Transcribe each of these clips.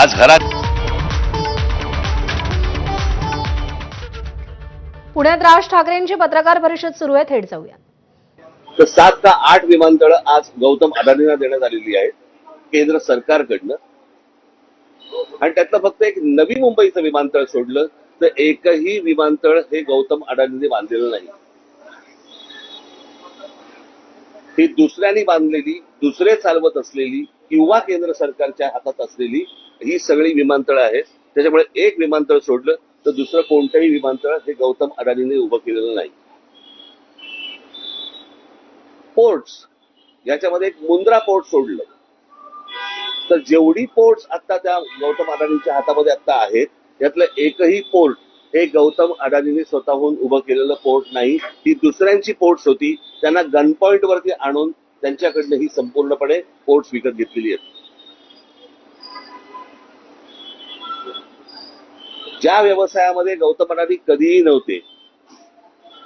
आज घरात पुण्यात राज ठाकरेंची पत्रकार परिषद सुरू आहे, थेट जाऊया. तर 7 का 8 विमानतळ आज गौतम अदानींना देण्यात आलेली आहेत केंद्र सरकारकडनं. आणि त्यातलं फक्त एक नवी मुंबईचं विमानतळ सोडलं तर एकही विमानतळ हे गौतम अदानींनी बांधलेलं नाही. ही दुसऱ्यांनी बांधलेली, दुसरे चालवत असलेली किंवा केंद्र सरकारच्या हातात असलेली ही सगळी विमानतळं आहेत. त्याच्यामुळे एक विमानतळ सोडलं तर दुसरं कोणतंही विमानतळ हे गौतम अदानींनी उभं केलेलं नाही. पोर्ट्स याच्यामध्ये एक मुंद्रा पोर्ट सोडलं तर जेवढी पोर्ट्स आता त्या गौतम अदानींच्या हातामध्ये आता आहेत त्यातलं एकही पोर्ट हे गौतम अदानींनी स्वतःहून उभं केलेलं पोर्ट नाही. ही दुसऱ्यांची पोर्ट्स होती, त्यांना गन पॉइंट वरती आणून त्यांच्याकडनं ही संपूर्णपणे पोर्ट्स विकत घेतलेली आहेत. ज्या व्यवसायामध्ये गौतम अदानी कधीही नव्हते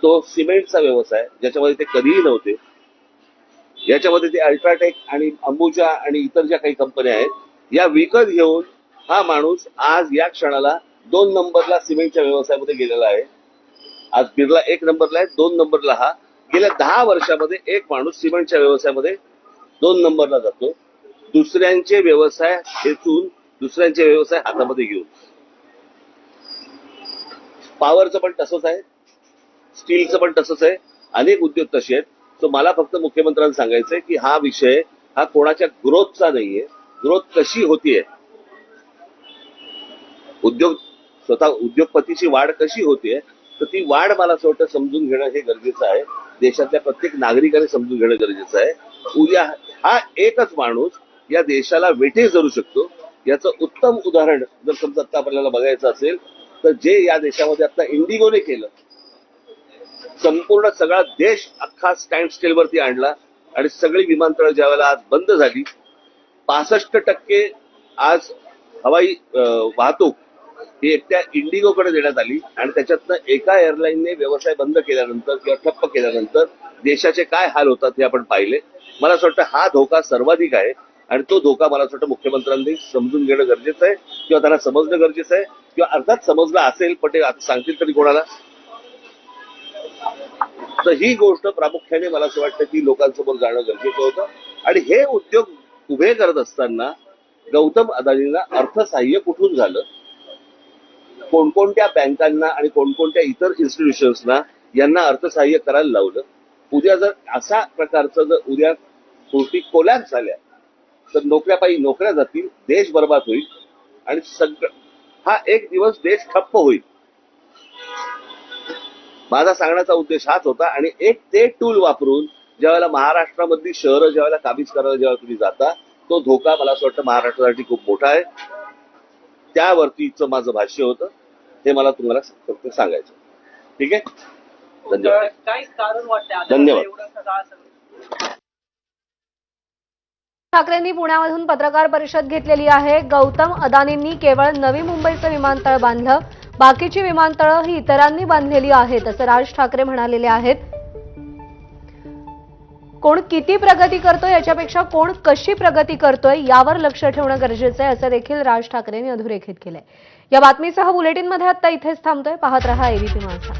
तो सिमेंटचा व्यवसाय, ज्याच्यामध्ये ते कधीही नव्हते, याच्यामध्ये ते अल्ट्राटेक आणि अंबुजा आणि इतर ज्या काही कंपन्या आहेत या विकत घेऊन हा माणूस आज या क्षणाला 2 नंबरला सिमेंटच्या व्यवसायामध्ये गेलेला आहे. आज बिर्ला 1 नंबरला आहे, 2 नंबरला हा. गेल्या 10 वर्षामध्ये एक माणूस सिमेंटच्या व्यवसायामध्ये 2 नंबरला जातो, दुसऱ्यांचे व्यवसाय हेचून, दुसऱ्यांचे व्यवसाय हातामध्ये घेऊन. पॉवरचं पण तसंच आहे, स्टीलचं पण तसंच आहे, अनेक उद्योग तसे आहेत. सो मला फक्त मुख्यमंत्र्यांना सांगायचंय की हा विषय हा कोणाच्या ग्रोथचा नाहीये. ग्रोथ कशी होतीये, स्वतः उद्योगपतीची वाढ कशी होतीये, तर ती वाढ मला असं वाटतं समजून घेणं हे गरजेचं आहे. देशातल्या प्रत्येक नागरिकाने समजून घेणं गरजेचं आहे. उद्या हा एकच माणूस या देशाला वेठीस धरू शकतो. याचं उत्तम उदाहरण जर समजा आता आपल्याला बघायचं असेल तर जे या देशामध्ये आता इंडिगोने केलं, संपूर्ण सगळा देश अख्खा स्टँड स्टील वरती आणला आणि सगळी विमानतळ ज्यावेळेला आज बंद झाली, 65% आज हवाई वाहतूक ही एकट्या इंडिगोकडे देण्यात आली. आणि त्याच्यातनं एका एअरलाईनने व्यवसाय बंद केल्यानंतर किंवा ठप्प केल्यानंतर देशाचे काय हाल होतात हे आपण पाहिले. मला असं वाटतं हा धोका सर्वाधिक आहे आणि तो धोका मला असं वाटतं मुख्यमंत्र्यांनी समजून घेणं गरजेचं आहे किंवा त्यांना समजणं गरजेचं आहे, किंवा अर्थात समजलं असेल पण ते आता सांगतील तरी कोणाला. तर ही गोष्ट प्रामुख्याने मला असं वाटतं की लोकांसमोर जाणं गरजेचं होतं. आणि हे उद्योग उभे करत असताना गौतम अदानींना अर्थसहाय्य कुठून झालं, कोणकोणत्या बँकांना आणि कोणकोणत्या इतर इन्स्टिट्यूशन्सना यांना अर्थसहाय्य करायला लावलं. उद्या जर अशा प्रकारचं जर उद्या गोष्टी कोलॅप्स झाल्या तर नोकऱ्या जातील, देश बर्बाद होईल आणि हा एक दिवस देश ठप्प होईल. माझा सांगण्याचा उद्देश हाच होता. आणि एक ते टूल वापरून ज्यावेळेला महाराष्ट्रामधली शहरं ज्यावेळेला काबीज करायला जेव्हा तुम्ही जाता, तो धोका मला असं वाटतं महाराष्ट्रासाठी खूप मोठा आहे. त्यावरतीचं माझं भाष्य होतं, हे मला तुम्हाला फक्त सांगायचं. ठीक आहे, धन्यवाद. धन्यवाद. ठाकरेंनी पुण्यामधून पत्रकार परिषद घेतलेली आहे. गौतम अदानींनी केवळ नवी मुंबईचं विमानतळ बांधलं, बाकीची विमानतळं ही इतरांनी बांधलेली आहेत असं राज ठाकरे म्हणालेले आहेत. कोण किती प्रगती करतोय याच्यापेक्षा कोण कशी प्रगती करतोय यावर लक्ष ठेवणं गरजेचं आहे असं देखील राज ठाकरेंनी अधोरेखित केलंय. या बातमीसह बुलेटिनमध्ये आता इथेच थांबतोय. पाहत रहा एबीपी माझा.